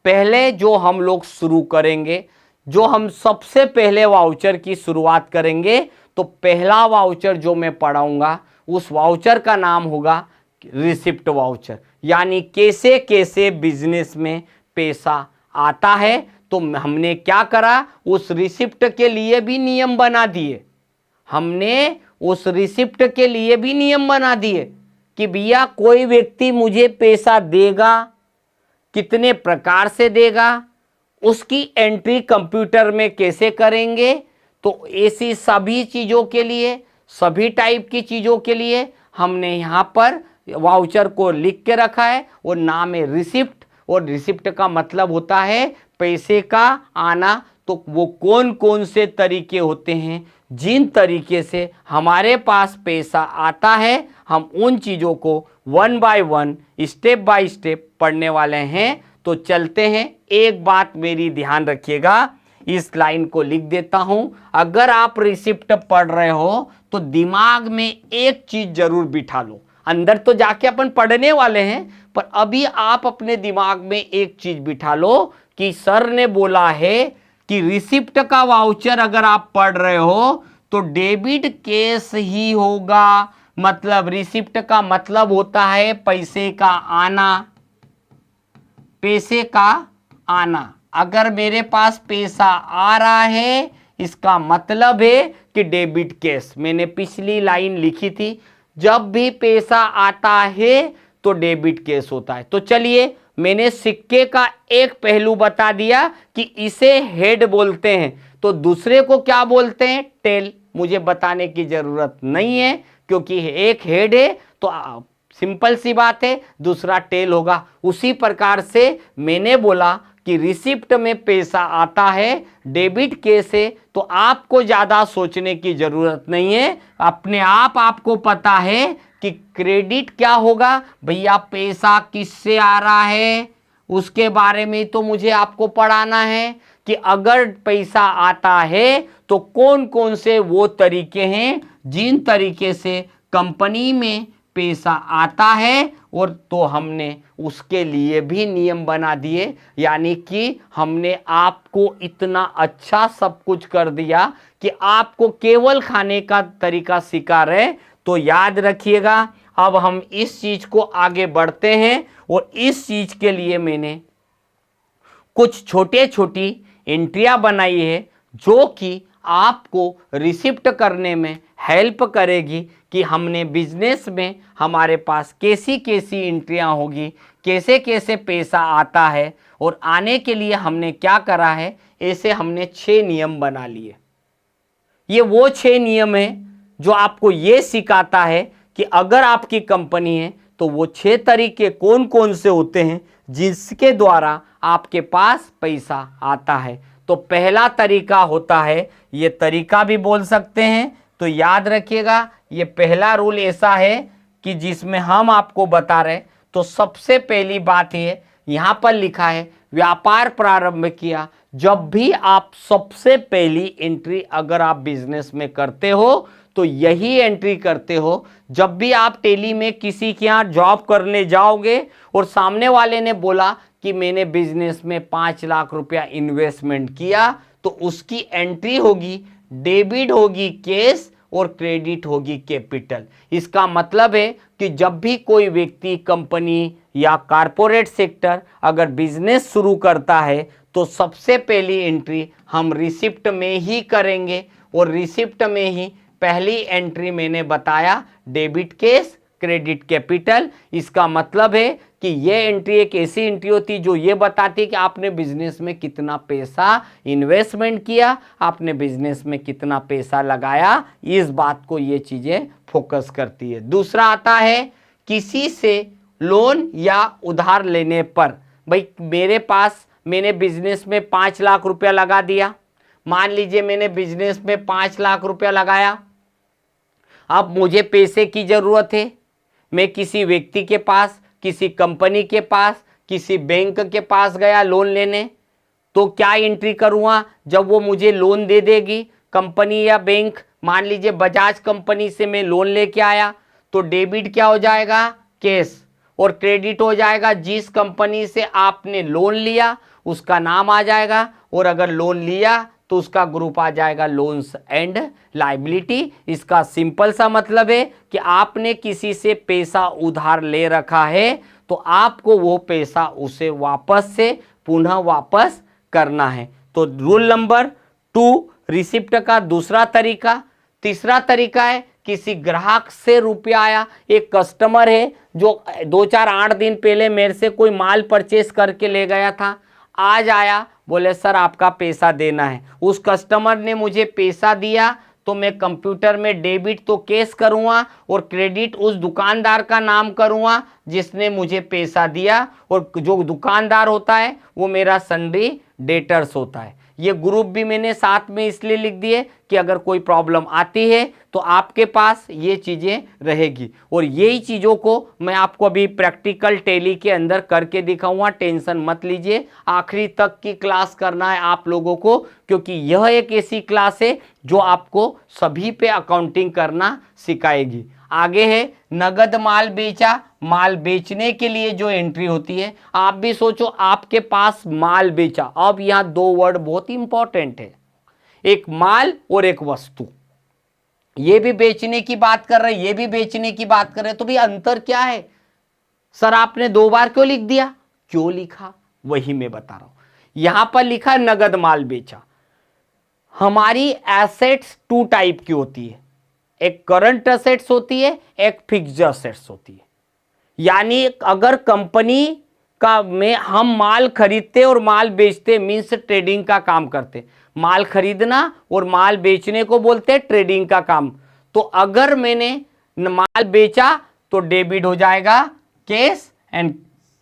पहले जो हम लोग शुरू करेंगे, जो हम सबसे पहले वाउचर की शुरुआत करेंगे, तो पहला वाउचर जो मैं पढ़ाऊंगा उस वाउचर का नाम होगा रिसिप्ट वाउचर। यानी कैसे कैसे बिजनेस में पैसा आता है। तो हमने क्या करा, उस रिसिप्ट के लिए भी नियम बना दिए। हमने उस रिसिप्ट के लिए भी नियम बना दिए कि भैया कोई व्यक्ति मुझे पैसा देगा, कितने प्रकार से देगा, उसकी एंट्री कंप्यूटर में कैसे करेंगे। तो ऐसी सभी चीज़ों के लिए, सभी टाइप की चीज़ों के लिए हमने यहाँ पर वाउचर को लिख के रखा है और नाम है रिसिप्ट। और रिसिप्ट का मतलब होता है पैसे का आना। तो वो कौन कौन से तरीके होते हैं, जिन तरीके से हमारे पास पैसा आता है, हम उन चीज़ों को one by one, step by step पढ़ने वाले हैं। तो चलते हैं। एक बात मेरी ध्यान रखिएगा, इस लाइन को लिख देता हूं। अगर आप रिसिप्ट पढ़ रहे हो तो दिमाग में एक चीज जरूर बिठा लो। अंदर तो जाके अपन पढ़ने वाले हैं, पर अभी आप अपने दिमाग में एक चीज बिठा लो कि सर ने बोला है कि रिसिप्ट का वाउचर अगर आप पढ़ रहे हो तो डेबिट केस ही होगा। मतलब रिसिप्ट का मतलब होता है पैसे का आना, पैसे का आना। अगर मेरे पास पैसा आ रहा है, इसका मतलब है कि डेबिट केस। मैंने पिछली लाइन लिखी थी, जब भी पैसा आता है तो डेबिट केस होता है। तो चलिए, मैंने सिक्के का एक पहलू बता दिया कि इसे हेड बोलते हैं, तो दूसरे को क्या बोलते हैं, टेल। मुझे बताने की जरूरत नहीं है, क्योंकि एक हेड है तो सिंपल सी बात है, दूसरा टेल होगा। उसी प्रकार से मैंने बोला कि रिसिप्ट में पैसा आता है, डेबिट केस है, तो आपको ज़्यादा सोचने की ज़रूरत नहीं है। अपने आप आपको पता है कि क्रेडिट क्या होगा। भैया पैसा किससे आ रहा है, उसके बारे में तो मुझे आपको पढ़ाना है कि अगर पैसा आता है तो कौन कौन से वो तरीके हैं जिन तरीके से कंपनी में पैसा आता है। और तो हमने उसके लिए भी नियम बना दिए। यानी कि हमने आपको इतना अच्छा सब कुछ कर दिया कि आपको केवल खाने का तरीका सिखा रहे। तो याद रखिएगा, अब हम इस चीज को आगे बढ़ते हैं। और इस चीज के लिए मैंने कुछ छोटे छोटी एंट्रियां बनाई है जो कि आपको रिसिप्ट करने में हेल्प करेगी कि हमने बिजनेस में हमारे पास कैसी कैसी एंट्रियां होगी, कैसे कैसे पैसा आता है। और आने के लिए हमने क्या करा है, ऐसे हमने 6 नियम बना लिए। ये वो 6 नियम है जो आपको ये सिखाता है कि अगर आपकी कंपनी है तो वो 6 तरीके कौन कौन से होते हैं जिसके द्वारा आपके पास पैसा आता है। तो पहला तरीका होता है, ये तरीका भी बोल सकते हैं। तो याद रखिएगा, ये पहला रूल ऐसा है कि जिसमें हम आपको बता रहे। तो सबसे पहली बात ये यहाँ पर लिखा है, व्यापार प्रारंभ किया। जब भी आप सबसे पहली एंट्री अगर आप बिजनेस में करते हो तो यही एंट्री करते हो। जब भी आप टेली में किसी के यहाँ जॉब करने जाओगे और सामने वाले ने बोला कि मैंने बिजनेस में 5 लाख रुपया इन्वेस्टमेंट किया, तो उसकी एंट्री होगी, डेबिट होगी कैश और क्रेडिट होगी कैपिटल। इसका मतलब है कि जब भी कोई व्यक्ति, कंपनी या कारपोरेट सेक्टर अगर बिजनेस शुरू करता है तो सबसे पहली एंट्री हम रिसिप्ट में ही करेंगे। और रिसिप्ट में ही पहली एंट्री मैंने बताया, डेबिट केस, क्रेडिट कैपिटल। इसका मतलब है कि ये एंट्री एक ऐसी एंट्री होती जो ये बताती है कि आपने बिजनेस में कितना पैसा इन्वेस्टमेंट किया, आपने बिजनेस में कितना पैसा लगाया। इस बात को ये चीजें फोकस करती है। दूसरा आता है किसी से लोन या उधार लेने पर। भाई मेरे पास, मैंने बिजनेस में 5 लाख रुपया लगा दिया। मान लीजिए मैंने बिजनेस में 5 लाख रुपया लगाया, अब मुझे पैसे की जरूरत है। मैं किसी व्यक्ति के पास, किसी कंपनी के पास, किसी बैंक के पास गया लोन लेने, तो क्या एंट्री करूँगा जब वो मुझे लोन दे देगी कंपनी या बैंक। मान लीजिए बजाज कंपनी से मैं लोन लेके आया, तो डेबिट क्या हो जाएगा, कैश। और क्रेडिट हो जाएगा जिस कंपनी से आपने लोन लिया उसका नाम आ जाएगा, और अगर लोन लिया तो उसका ग्रुप आ जाएगा लोन्स एंड लायबिलिटी। इसका सिंपल सा मतलब है कि आपने किसी से पैसा उधार ले रखा है तो आपको वो पैसा उसे वापस से पुनः वापस करना है। तो रूल नंबर 2 रिसिप्ट का दूसरा तरीका। तीसरा तरीका है किसी ग्राहक से रुपया आया, एक कस्टमर है जो 2-4-8 दिन पहले मेरे से कोई माल परचेस करके ले गया था, आज आया बोले सर आपका पैसा देना है। उस कस्टमर ने मुझे पैसा दिया तो मैं कंप्यूटर में डेबिट तो कैश करूँगा और क्रेडिट उस दुकानदार का नाम करूँगा जिसने मुझे पैसा दिया, और जो दुकानदार होता है वो मेरा सन्ड्री डेटर्स होता है। ये ग्रुप भी मैंने साथ में इसलिए लिख दिए कि अगर कोई प्रॉब्लम आती है तो आपके पास ये चीज़ें रहेगी, और यही चीज़ों को मैं आपको अभी प्रैक्टिकल टैली के अंदर करके दिखाऊंगा। टेंशन मत लीजिए, आखिरी तक की क्लास करना है आप लोगों को, क्योंकि यह एक ऐसी क्लास है जो आपको सभी पे अकाउंटिंग करना सिखाएगी। आगे है नगद माल बेचा। माल बेचने के लिए जो एंट्री होती है, आप भी सोचो आपके पास माल बेचा। अब यहाँ 2 वर्ड बहुत इंपॉर्टेंट है, एक माल और एक वस्तु। ये भी बेचने की बात कर रहे हैं, ये भी बेचने की बात कर रहे हैं, तो भी अंतर क्या है? सर आपने 2 बार क्यों लिख दिया? क्यों लिखा वही मैं बता रहा हूं। यहां पर लिखा नगद माल बेचा। हमारी एसेट्स 2 टाइप की होती है, एक करंट एसेट्स होती है, एक फिक्स्ड एसेट्स होती है। यानी अगर कंपनी का में हम माल खरीदते और माल बेचते, मीन्स ट्रेडिंग का काम करते। माल खरीदना और माल बेचने को बोलते हैं ट्रेडिंग का काम। तो अगर मैंने माल बेचा तो डेबिट हो जाएगा कैश एंड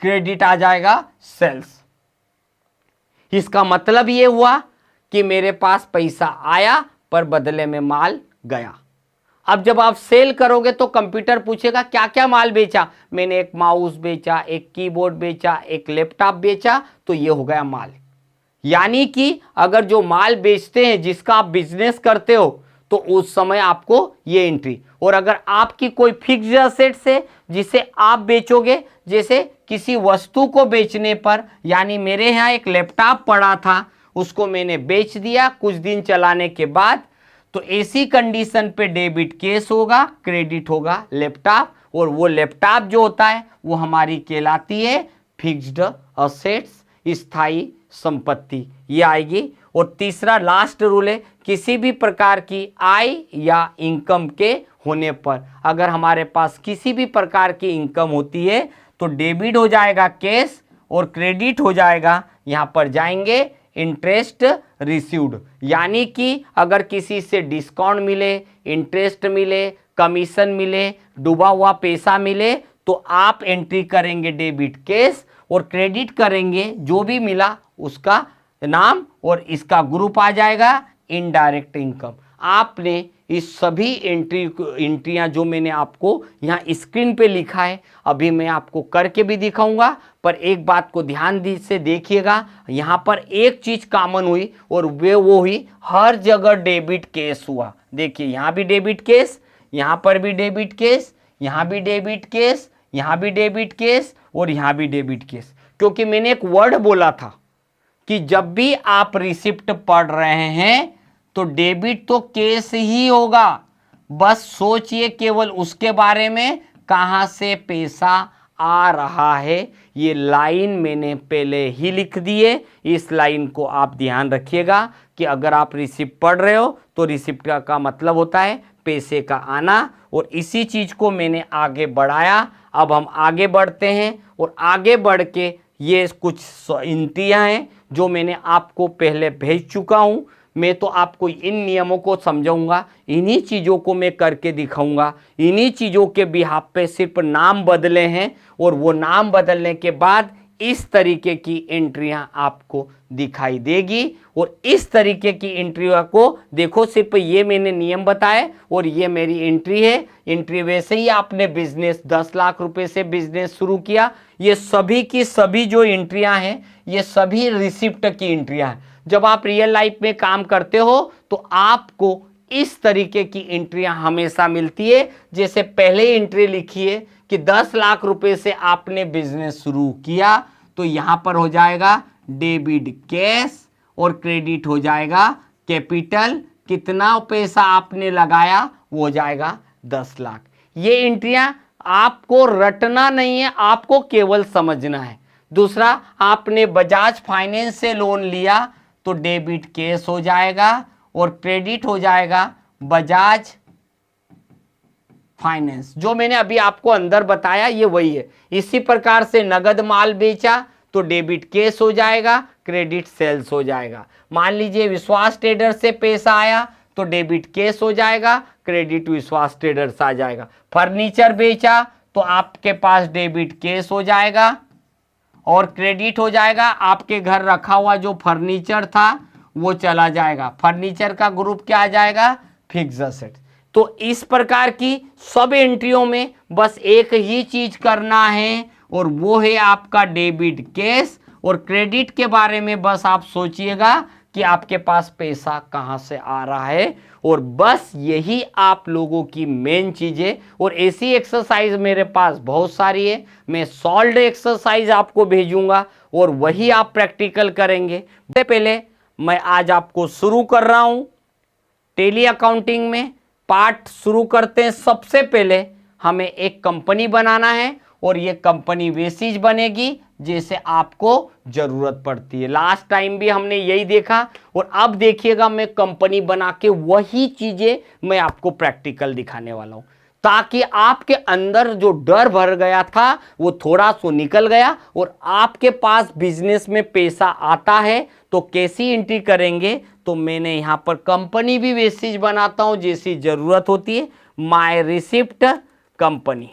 क्रेडिट आ जाएगा सेल्स। इसका मतलब ये हुआ कि मेरे पास पैसा आया पर बदले में माल गया। अब जब आप सेल करोगे तो कंप्यूटर पूछेगा क्या क्या माल बेचा। मैंने एक माउस बेचा, एक कीबोर्ड बेचा, एक लैपटॉप बेचा, तो ये हो गया माल। यानी कि अगर जो माल बेचते हैं जिसका आप बिजनेस करते हो तो उस समय आपको ये एंट्री। और अगर आपकी कोई फिक्स्ड एसेट्स है जिसे आप बेचोगे, जैसे किसी वस्तु को बेचने पर, यानी मेरे यहाँ एक लैपटॉप पड़ा था उसको मैंने बेच दिया कुछ दिन चलाने के बाद, तो ऐसी कंडीशन पे डेबिट कैश होगा, क्रेडिट होगा लैपटॉप, और वो लैपटॉप जो होता है वो हमारी कहलाती है फिक्स्ड असेट्स, स्थायी संपत्ति, ये आएगी। और तीसरा लास्ट रूल है किसी भी प्रकार की आय या इनकम के होने पर, अगर हमारे पास किसी भी प्रकार की इनकम होती है तो डेबिट हो जाएगा कैश और क्रेडिट हो जाएगा, यहाँ पर जाएंगे इंटरेस्ट रिसीव्ड। यानी कि अगर किसी से डिस्काउंट मिले, इंटरेस्ट मिले, कमीशन मिले, डूबा हुआ पैसा मिले, तो आप एंट्री करेंगे डेबिट कैश और क्रेडिट करेंगे जो भी मिला उसका नाम, और इसका ग्रुप आ जाएगा इनडायरेक्ट इनकम। आपने इस सभी एंट्रियां जो मैंने आपको यहाँ स्क्रीन पे लिखा है, अभी मैं आपको करके भी दिखाऊंगा, पर एक बात को ध्यान से देखिएगा, यहाँ पर एक चीज कॉमन हुई और वो हुई हर जगह डेबिट कैश हुआ। देखिए यहाँ भी डेबिट कैश, यहाँ पर भी डेबिट कैश, यहाँ भी डेबिट कैश, यहाँ भी डेबिट कैश और यहाँ भी डेबिट कैश। क्योंकि मैंने एक वर्ड बोला था कि जब भी आप रिसिप्ट पढ़ रहे हैं तो डेबिट तो कैश ही होगा, बस सोचिए केवल उसके बारे में कहां से पैसा आ रहा है। ये लाइन मैंने पहले ही लिख दी है, इस लाइन को आप ध्यान रखिएगा कि अगर आप रिसिप्ट पढ़ रहे हो तो रिसिप्ट का मतलब होता है पैसे का आना, और इसी चीज को मैंने आगे बढ़ाया। अब हम आगे बढ़ते हैं और आगे बढ़ के ये कुछ एंट्रियां हैं जो मैंने आपको पहले भेज चुका हूं। मैं तो आपको इन नियमों को समझाऊंगा, इन्हीं चीज़ों को मैं करके दिखाऊंगा, इन्हीं चीज़ों के बिहाफ पे सिर्फ नाम बदले हैं, और वो नाम बदलने के बाद इस तरीके की एंट्रियां आपको दिखाई देगी। और इस तरीके की एंट्रियों को देखो, सिर्फ ये मैंने नियम बताए और ये मेरी एंट्री है। एंट्री वैसे ही आपने बिजनेस 10 लाख रुपए से बिजनेस शुरू किया, ये सभी की सभी जो एंट्रियां हैं ये सभी रिसिप्ट की एंट्रियां हैं। जब आप रियल लाइफ में काम करते हो तो आपको इस तरीके की एंट्रियां हमेशा मिलती है। जैसे पहले एंट्री लिखी है कि 10 लाख रुपए से आपने बिजनेस शुरू किया, तो यहां पर हो जाएगा डेबिट कैश और क्रेडिट हो जाएगा कैपिटल। कितना पैसा आपने लगाया वो हो जाएगा 10 लाख। ये एंट्रियां आपको रटना नहीं है, आपको केवल समझना है। दूसरा, आपने बजाज फाइनेंस से लोन लिया तो डेबिट कैश हो जाएगा और क्रेडिट हो जाएगा बजाज फाइनेंस। जो मैंने अभी आपको अंदर बताया ये वही है। इसी प्रकार से नगद माल बेचा तो डेबिट कैश हो जाएगा, क्रेडिट सेल्स हो जाएगा। मान लीजिए विश्वास ट्रेडर से पैसा आया तो डेबिट कैश हो जाएगा, क्रेडिट विश्वास ट्रेडर्स आ जाएगा। फर्नीचर बेचा तो आपके पास डेबिट कैश हो जाएगा और क्रेडिट हो जाएगा। आपके घर रखा हुआ जो फर्नीचर था वो चला जाएगा। फर्नीचर का ग्रुप क्या आ जाएगा? Fixed asset. तो इस प्रकार की सब एंट्रियों में बस एक ही चीज करना है और वो है आपका डेबिट कैश। और क्रेडिट के बारे में बस आप सोचिएगा कि आपके पास पैसा कहां से आ रहा है, और बस यही आप लोगों की मेन चीज है। और ऐसी एक्सरसाइज मेरे पास बहुत सारी है, मैं सॉल्व्ड एक्सरसाइज आपको भेजूंगा और वही आप प्रैक्टिकल करेंगे। पहले मैं आज आपको शुरू कर रहा हूं टैली अकाउंटिंग में पार्ट शुरू करते हैं। सबसे पहले हमें एक कंपनी बनाना है और ये कंपनी वैसी बनेगी जैसे आपको जरूरत पड़ती है। लास्ट टाइम भी हमने यही देखा और अब देखिएगा मैं कंपनी बना के वही चीजें मैं आपको प्रैक्टिकल दिखाने वाला हूं, ताकि आपके अंदर जो डर भर गया था वो थोड़ा सो निकल गया और आपके पास बिजनेस में पैसा आता है तो कैसी एंट्री करेंगे। तो मैंने यहां पर कंपनी भी वैसी बनाता हूं जैसी जरूरत होती है। माय रिसिप्ट कंपनी,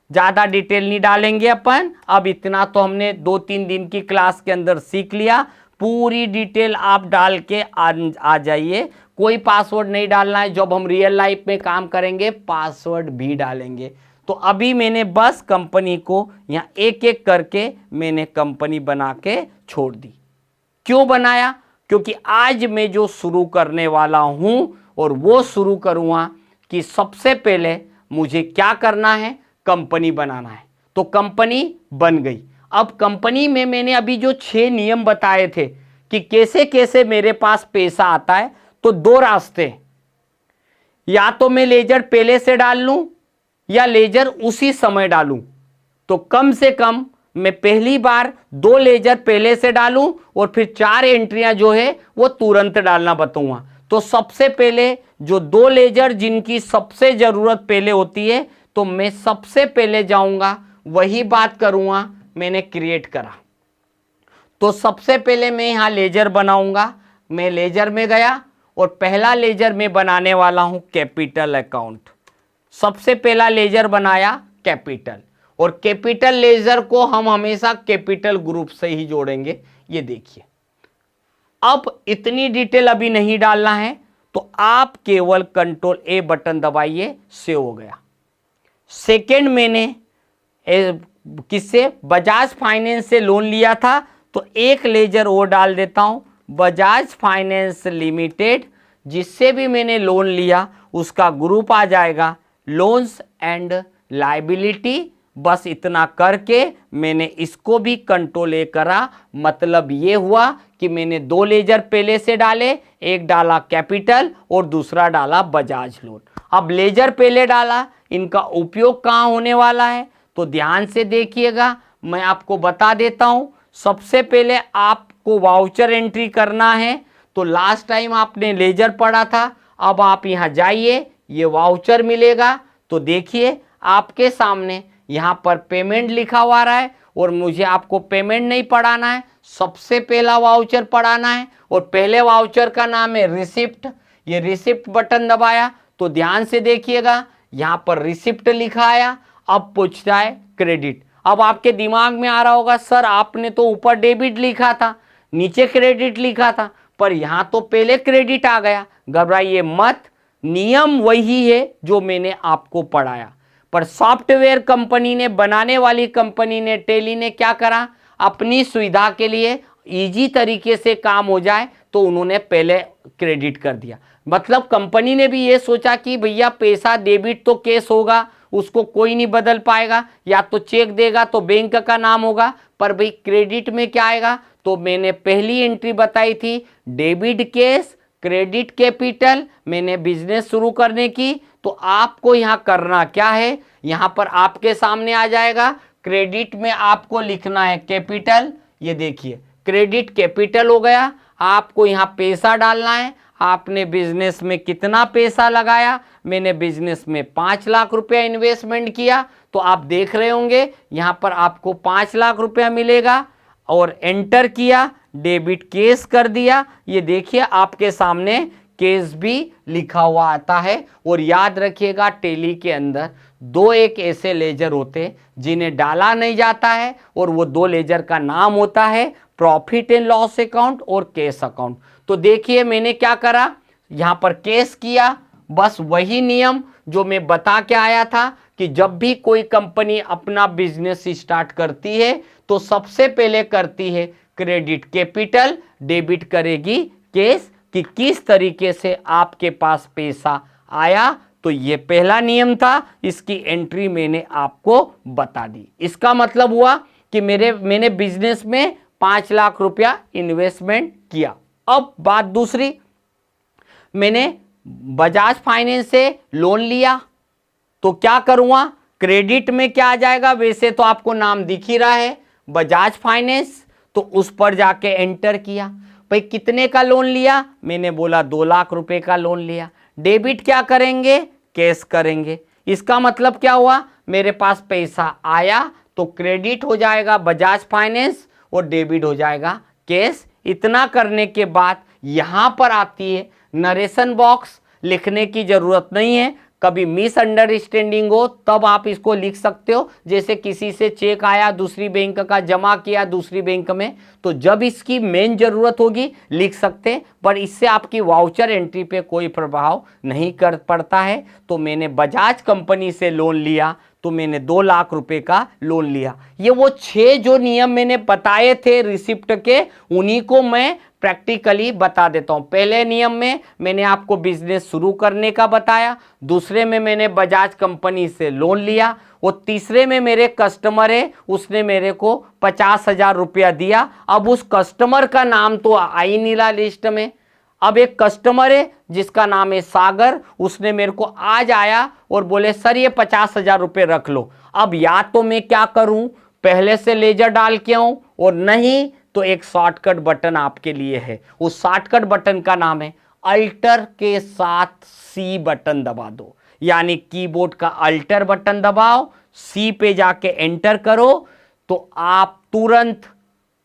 ज्यादा डिटेल नहीं डालेंगे अपन। अब इतना तो हमने 2-3 दिन की क्लास के अंदर सीख लिया। पूरी डिटेल आप डाल के आ जाइए। कोई पासवर्ड नहीं डालना है। जब हम रियल लाइफ में काम करेंगे पासवर्ड भी डालेंगे। तो अभी मैंने बस कंपनी को यहाँ एक एक करके मैंने कंपनी बना के छोड़ दी। क्यों बनाया? क्योंकि आज मैं जो शुरू करने वाला हूं और वो शुरू करूंगा कि सबसे पहले मुझे क्या करना है, कंपनी बनाना है। तो कंपनी बन गई। अब कंपनी में मैंने अभी जो 6 नियम बताए थे कि कैसे कैसे मेरे पास पैसा आता है, तो 2 रास्ते, या तो मैं लेजर पहले से डाल लूं या लेजर उसी समय डालूं। तो कम से कम मैं पहली बार 2 लेजर पहले से डालूं और फिर 4 एंट्रियां जो है वो तुरंत डालना बताऊंगा। तो सबसे पहले जो 2 लेजर जिनकी सबसे जरूरत पहले होती है, तो मैं सबसे पहले जाऊंगा वही बात करूंगा मैंने क्रिएट करा। तो सबसे पहले मैं यहां लेजर बनाऊंगा। मैं लेजर में गया और पहला लेजर मैं बनाने वाला हूं कैपिटल अकाउंट। सबसे पहला लेजर बनाया कैपिटल, और कैपिटल लेजर को हम हमेशा कैपिटल ग्रुप से ही जोड़ेंगे। ये देखिए, अब इतनी डिटेल अभी नहीं डालना है, तो आप केवल कंट्रोल ए बटन दबाइए, सेव हो गया। सेकेंड, मैंने किससे? बजाज फाइनेंस से लोन लिया था, तो एक लेजर और डाल देता हूं, बजाज फाइनेंस लिमिटेड। जिससे भी मैंने लोन लिया उसका ग्रुप आ जाएगा लोन्स एंड लायबिलिटी। बस इतना करके मैंने इसको भी कंट्रोल ए करा। मतलब ये हुआ कि मैंने 2 लेजर पहले से डाले, एक डाला कैपिटल और दूसरा डाला बजाज लोन। अब लेजर पहले डाला, इनका उपयोग कहाँ होने वाला है तो ध्यान से देखिएगा, मैं आपको बता देता हूं। सबसे पहले आपको वाउचर एंट्री करना है। तो लास्ट टाइम आपने लेजर पढ़ा था, अब आप यहां जाइए, ये वाउचर मिलेगा। तो देखिए आपके सामने यहां पर पेमेंट लिखा हुआ रहा है और मुझे आपको पेमेंट नहीं पढ़ाना है, सबसे पहला वाउचर पढ़ाना है। और पहले वाउचर का नाम है रिसिप्ट। ये रिसिप्ट बटन दबाया तो ध्यान से देखिएगा, यहां पर रिसिप्ट लिखा आया। अब पूछता है क्रेडिट। अब आपके दिमाग में आ रहा होगा, सर आपने तो ऊपर डेबिट लिखा था, नीचे क्रेडिट लिखा था, पर यहां तो पहले क्रेडिट आ गया। घबराइए मत, नियम वही है जो मैंने आपको पढ़ाया। पर सॉफ्टवेयर कंपनी ने, बनाने वाली कंपनी ने, टैली ने क्या करा, अपनी सुविधा के लिए इजी तरीके से काम हो जाए तो उन्होंने पहले क्रेडिट कर दिया। मतलब कंपनी ने भी ये सोचा कि भैया पैसा डेबिट तो कैश होगा, उसको कोई नहीं बदल पाएगा, या तो चेक देगा तो बैंक का नाम होगा, पर भाई क्रेडिट में क्या आएगा, तो मैंने पहली एंट्री बताई थी डेबिट केस क्रेडिट कैपिटल, मैंने बिजनेस शुरू करने की। तो आपको यहां करना क्या है, यहां पर आपके सामने आ जाएगा क्रेडिट में आपको लिखना है कैपिटल, ये देखिए क्रेडिट कैपिटल हो गया, आपको यहां पैसा डालना है। आपने बिजनेस में कितना पैसा लगाया, मैंने बिजनेस में 5 लाख रुपया इन्वेस्टमेंट किया, तो आप देख रहे होंगे यहां पर आपको 5 लाख रुपया मिलेगा, और एंटर किया, डेबिट केस कर दिया। ये देखिए आपके सामने केस भी लिखा हुआ आता है। और याद रखिएगा टैली के अंदर दो एक ऐसे लेजर होते जिन्हें डाला नहीं जाता है, और वो दो लेजर का नाम होता है प्रॉफिट एंड लॉस अकाउंट और केस अकाउंट। तो देखिए मैंने क्या करा, यहां पर केस किया, बस वही नियम जो मैं बता के आया था कि जब भी कोई कंपनी अपना बिजनेस स्टार्ट करती है तो सबसे पहले करती है क्रेडिट कैपिटल, डेबिट करेगी केस, कि किस तरीके से आपके पास पैसा आया। तो ये पहला नियम था, इसकी एंट्री मैंने आपको बता दी। इसका मतलब हुआ कि मैंने बिजनेस में 5 लाख रुपया इन्वेस्टमेंट किया। अब बात दूसरी, मैंने बजाज फाइनेंस से लोन लिया, तो क्या करूंगा, क्रेडिट में क्या आ जाएगा, वैसे तो आपको नाम दिख ही रहा है बजाज फाइनेंस, तो उस पर जाके एंटर किया। भाई कितने का लोन लिया, मैंने बोला 2 लाख रुपए का लोन लिया। डेबिट क्या करेंगे, कैश करेंगे। इसका मतलब क्या हुआ, मेरे पास पैसा आया तो क्रेडिट हो जाएगा बजाज फाइनेंस और डेबिट हो जाएगा कैश। इतना करने के बाद यहां पर आती है नरेशन बॉक्स, लिखने की जरूरत नहीं है, कभी मिसअंडरस्टैंडिंग हो तब आप इसको लिख सकते हो। जैसे किसी से चेक आया दूसरी बैंक का, जमा किया दूसरी बैंक में, तो जब इसकी मेन जरूरत होगी लिख सकते हैं, पर इससे आपकी वाउचर एंट्री पे कोई प्रभाव नहीं कर पड़ता है। तो मैंने बजाज कंपनी से लोन लिया, तो मैंने 2 लाख रुपए का लोन लिया। ये वो 6 जो नियम मैंने बताए थे रिसिप्ट के, उन्हीं को मैं प्रैक्टिकली बता देता हूं। पहले नियम में मैंने आपको बिजनेस शुरू करने का बताया, दूसरे में मैंने बजाज कंपनी से लोन लिया, और तीसरे में मेरे कस्टमर है, उसने मेरे को 50,000 रुपया दिया। अब उस कस्टमर का नाम तो आ ही नहीं रहा लिस्ट में। अब एक कस्टमर है जिसका नाम है सागर, उसने मेरे को आज आया और बोले सर ये 50,000 रुपये रख लो। अब या तो मैं क्या करूं, पहले से लेजर डाल के आऊं, और नहीं तो एक शॉर्टकट बटन आपके लिए है। उस शॉर्टकट बटन का नाम है अल्टर के साथ सी बटन दबा दो, यानी कीबोर्ड का अल्टर बटन दबाओ, सी पे जाके एंटर करो, तो आप तुरंत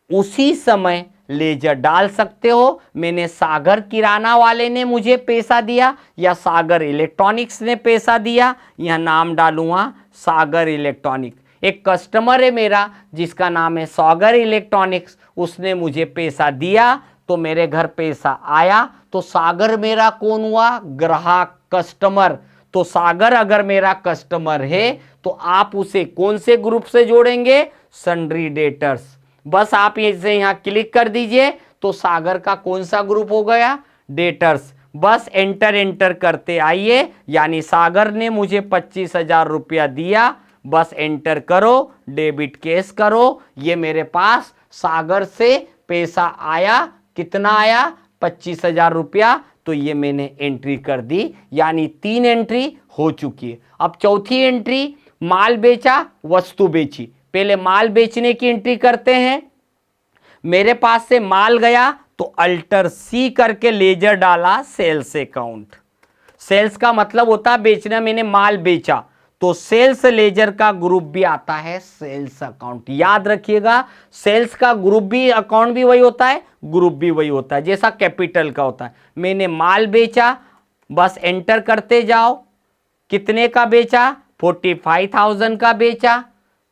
उसी समय लेजर डाल सकते हो। मैंने सागर किराना वाले ने मुझे पैसा दिया या सागर इलेक्ट्रॉनिक्स ने पैसा दिया, यह नाम डालूंगा सागर इलेक्ट्रॉनिक्स। एक कस्टमर है मेरा जिसका नाम है सागर इलेक्ट्रॉनिक्स, उसने मुझे पैसा दिया तो मेरे घर पैसा आया। तो सागर मेरा कौन हुआ, ग्राहक, कस्टमर। तो सागर अगर मेरा कस्टमर है तो आप उसे कौन से ग्रुप से जोड़ेंगे, सन्ड्री डेटर्स। बस आप इसे यहां क्लिक कर दीजिए तो सागर का कौन सा ग्रुप हो गया, डेटर्स। बस एंटर करते आइए, यानी सागर ने मुझे 25,000 रुपया दिया, बस एंटर करो, डेबिट कैश करो। ये मेरे पास सागर से पैसा आया, कितना आया, 25,000 रुपया। तो ये मैंने एंट्री कर दी, यानी 3 एंट्री हो चुकी है। अब चौथी एंट्री, माल बेचा वस्तु बेची। पहले माल बेचने की एंट्री करते हैं। मेरे पास से माल गया तो अल्टर सी करके लेजर डाला सेल्स अकाउंट। सेल्स का मतलब होता है बेचना, मैंने माल बेचा, तो सेल्स लेजर का ग्रुप भी आता है सेल्स अकाउंट। याद रखिएगा सेल्स का ग्रुप भी, अकाउंट भी वही होता है, ग्रुप भी वही होता है जैसा कैपिटल का होता है। मैंने माल बेचा, बस एंटर करते जाओ, कितने का बेचा, 45,000 का बेचा।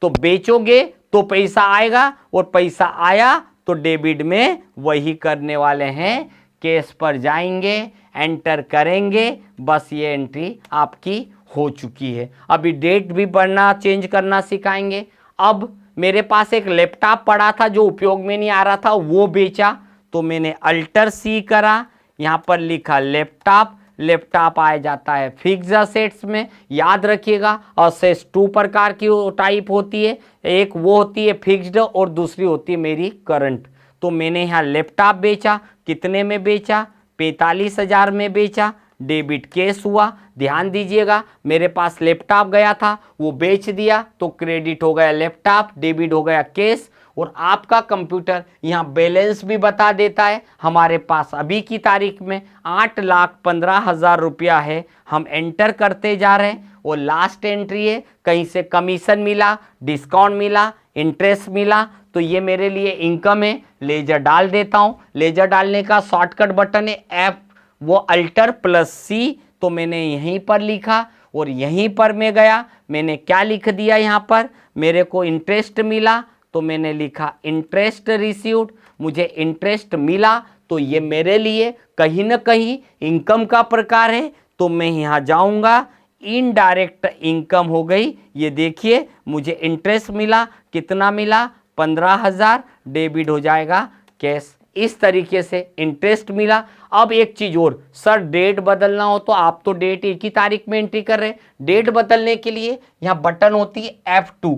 तो बेचोगे तो पैसा आएगा, और पैसा आया तो डेबिट में वही करने वाले हैं, कैश पर जाएंगे, एंटर करेंगे, बस ये एंट्री आपकी हो चुकी है। अभी डेट भी पढ़ना, चेंज करना सिखाएंगे। अब मेरे पास एक लैपटॉप पड़ा था जो उपयोग में नहीं आ रहा था, वो बेचा, तो मैंने अल्टर सी करा, यहाँ पर लिखा लैपटॉप, लैपटॉप आ जाता है फिक्स्ड असेट्स में। याद रखिएगा असेट्स 2 प्रकार की टाइप होती है, एक वो होती है फिक्स्ड और दूसरी होती है मेरी करंट। तो मैंने यहाँ लैपटॉप बेचा, कितने में बेचा? 45,000 में बेचा, डेबिट कैश हुआ। ध्यान दीजिएगा मेरे पास लैपटॉप गया था वो बेच दिया तो क्रेडिट हो गया लैपटॉप, डेबिट हो गया कैश। और आपका कंप्यूटर यहाँ बैलेंस भी बता देता है। हमारे पास अभी की तारीख में 8,15,000 रुपया है, हम एंटर करते जा रहे हैं। और लास्ट एंट्री है, कहीं से कमीशन मिला, डिस्काउंट मिला, इंटरेस्ट मिला, तो ये मेरे लिए इनकम है। लेजर डाल देता हूँ। लेजर डालने का शॉर्टकट बटन है F, वो अल्टर प्लस C, तो मैंने यहीं पर लिखा और यहीं पर मैं गया, मैंने क्या लिख दिया यहाँ पर, मेरे को इंटरेस्ट मिला तो मैंने लिखा इंटरेस्ट रिसीव्ड। मुझे इंटरेस्ट मिला तो ये मेरे लिए कहीं ना कहीं इनकम का प्रकार है, तो मैं यहाँ जाऊँगा, इनडायरेक्ट इनकम हो गई। ये देखिए मुझे इंटरेस्ट मिला, कितना मिला? 15,000, डेबिट हो जाएगा कैश। इस तरीके से इंटरेस्ट मिला। अब एक चीज और, सर डेट बदलना हो तो आप तो डेट एक ही तारीख में एंट्री कर रहे हैं, डेट बदलने के लिए यहाँ बटन होती है F2,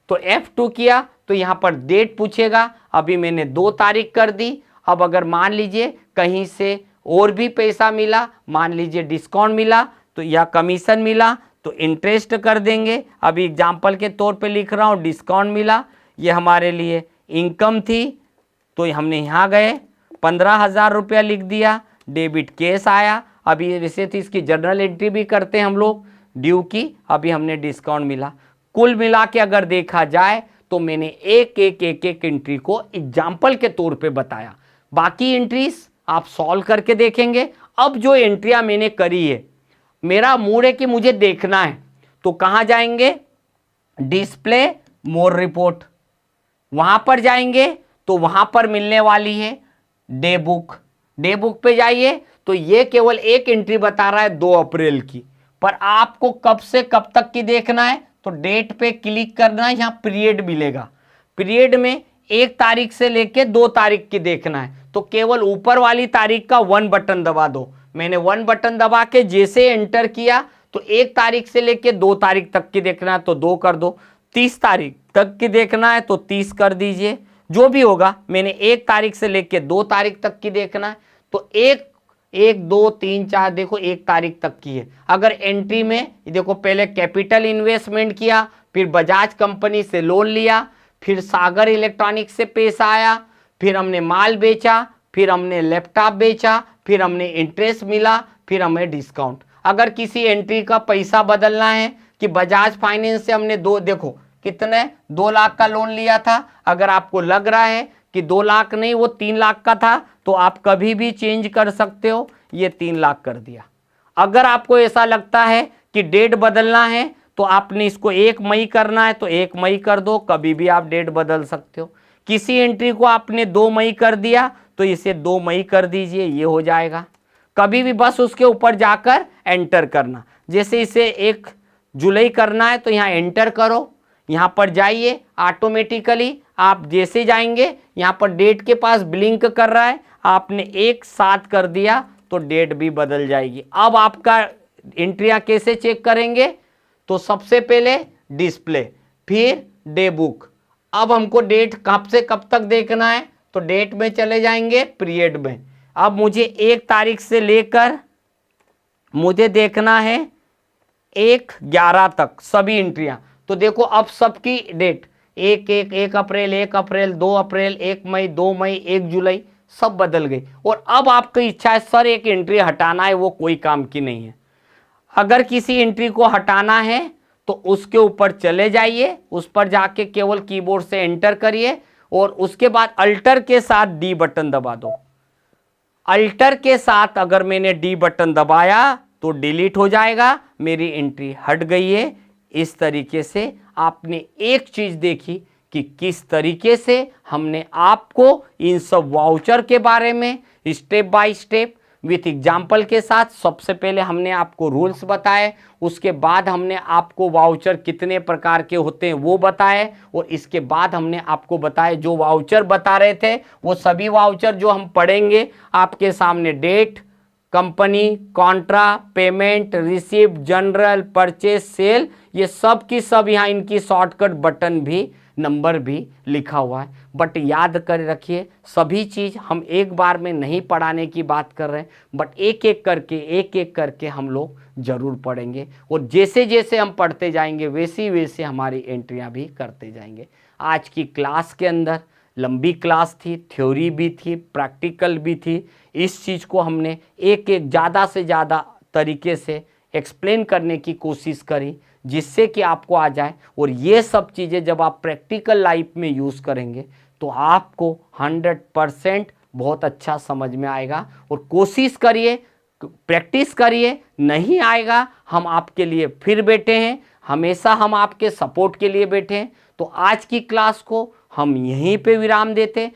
तो F2 किया तो यहाँ पर डेट पूछेगा। अभी मैंने 2 तारीख कर दी। अब अगर मान लीजिए कहीं से और भी पैसा मिला, मान लीजिए डिस्काउंट मिला तो या कमीशन मिला तो इंटरेस्ट कर देंगे। अभी एग्जाम्पल के तौर पे लिख रहा हूँ, डिस्काउंट मिला, ये हमारे लिए इनकम थी, तो हमने यहाँ गए 15,000 रुपया लिख दिया, डेबिट कैश आया। अभी वैसे तो इसकी जर्नल एंट्री भी करते हैं हम लोग ड्यू की, अभी हमने डिस्काउंट मिला। कुल मिला के अगर देखा जाए तो मैंने एक एक एंट्री को एग्जाम्पल के तौर पे बताया। बाकी एंट्रीज आप सॉल्व करके देखेंगे। अब जो एंट्रियां मैंने करी है, मेरा मूड है कि मुझे देखना है, तो कहाँ जाएंगे? डिस्प्ले मोर रिपोर्ट, वहां पर जाएंगे तो वहां पर मिलने वाली है डे बुक। डे बुक पे जाइए तो ये केवल एक एंट्री बता रहा है 2 अप्रैल की, पर आपको कब से कब तक की देखना है तो डेट पे क्लिक करना है, यहाँ पीरियड मिलेगा। पीरियड में 1 तारीख से लेके 2 तारीख की देखना है, तो केवल ऊपर वाली तारीख का 1 बटन दबा दो। मैंने 1 बटन दबा के जैसे एंटर किया तो 1 तारीख से लेके 2 तारीख तक की देखना है तो 2 कर दो, 30 तारीख तक की देखना है तो 30 कर दीजिए, जो भी होगा। मैंने 1 तारीख से लेके 2 तारीख तक की देखना है तो 1 2 3 4 देखो 1 तारीख तक की है। अगर एंट्री में देखो पहले कैपिटल इन्वेस्टमेंट किया, फिर बजाज कंपनी से लोन लिया, फिर सागर इलेक्ट्रॉनिक्स से पैसा आया, फिर हमने माल बेचा, फिर हमने लैपटॉप बेचा, फिर हमने इंटरेस्ट मिला, फिर हमें डिस्काउंट। अगर किसी एंट्री का पैसा बदलना है कि बजाज फाइनेंस से हमने देखो कितने 2 लाख का लोन लिया था, अगर आपको लग रहा है कि 2 लाख नहीं वो 3 लाख का था तो आप कभी भी चेंज कर सकते हो, ये 3 लाख कर दिया। अगर आपको ऐसा लगता है कि डेट बदलना है तो आपने इसको 1 मई करना है तो 1 मई कर दो, कभी भी आप डेट बदल सकते हो। किसी एंट्री को आपने 2 मई कर दिया तो इसे 2 मई कर दीजिए, ये हो जाएगा। कभी भी बस उसके ऊपर जाकर एंटर करना, जैसे इसे 1 जुलाई करना है तो यहाँ एंटर करो, यहाँ पर जाइए, ऑटोमेटिकली आप जैसे जाएंगे यहाँ पर डेट के पास ब्लिंक कर रहा है, आपने 1/7 कर दिया तो डेट भी बदल जाएगी। अब आपका एंट्रियाँ कैसे चेक करेंगे तो सबसे पहले डिस्प्ले, फिर डे बुक। अब हमको डेट कब से कब तक देखना है तो डेट में चले जाएंगे, पीरियड में। अब मुझे 1 तारीख से लेकर मुझे देखना है 1/11 तक सभी एंट्रियाँ। तो देखो अब सबकी डेट 1 अप्रैल, 1 अप्रैल, 2 अप्रैल, 1 मई, 2 मई, 1 जुलाई, सब बदल गई। और अब आपकी इच्छा है सर एक एंट्री हटाना है, वो कोई काम की नहीं है। अगर किसी एंट्री को हटाना है तो उसके ऊपर चले जाइए, उस पर जाके केवल कीबोर्ड से एंटर करिए और उसके बाद अल्टर के साथ डी बटन दबा दो। अल्टर के साथ अगर मैंने डी बटन दबाया तो डिलीट हो जाएगा, मेरी एंट्री हट गई है। इस तरीके से आपने एक चीज देखी कि किस तरीके से हमने आपको इन सब वाउचर के बारे में step by step with example के साथ, सबसे पहले हमने आपको रूल्स बताए, उसके बाद हमने आपको वाउचर कितने प्रकार के होते हैं वो बताए, और इसके बाद हमने आपको बताया जो वाउचर बता रहे थे वो सभी वाउचर जो हम पढ़ेंगे आपके सामने date, company, contra, payment, receipt, journal, purchase, sale, ये सब की सब यहाँ इनकी शॉर्टकट बटन भी, नंबर भी लिखा हुआ है। बट याद कर रखिए, सभी चीज़ हम एक बार में नहीं पढ़ाने की बात कर रहे हैं, बट एक एक करके हम लोग जरूर पढ़ेंगे, और जैसे जैसे हम पढ़ते जाएंगे वैसे वैसे हमारी एंट्रियां भी करते जाएंगे। आज की क्लास के अंदर लंबी क्लास थी, थ्योरी भी थी, प्रैक्टिकल भी थी। इस चीज़ को हमने एक एक ज़्यादा से ज़्यादा तरीके से एक्सप्लेन करने की कोशिश करी, जिससे कि आपको आ जाए। और ये सब चीज़ें जब आप प्रैक्टिकल लाइफ में यूज़ करेंगे तो आपको 100% बहुत अच्छा समझ में आएगा। और कोशिश करिए, प्रैक्टिस करिए, नहीं आएगा हम आपके लिए फिर बैठे हैं, हमेशा हम आपके सपोर्ट के लिए बैठे हैं। तो आज की क्लास को हम यहीं पे विराम देते हैं।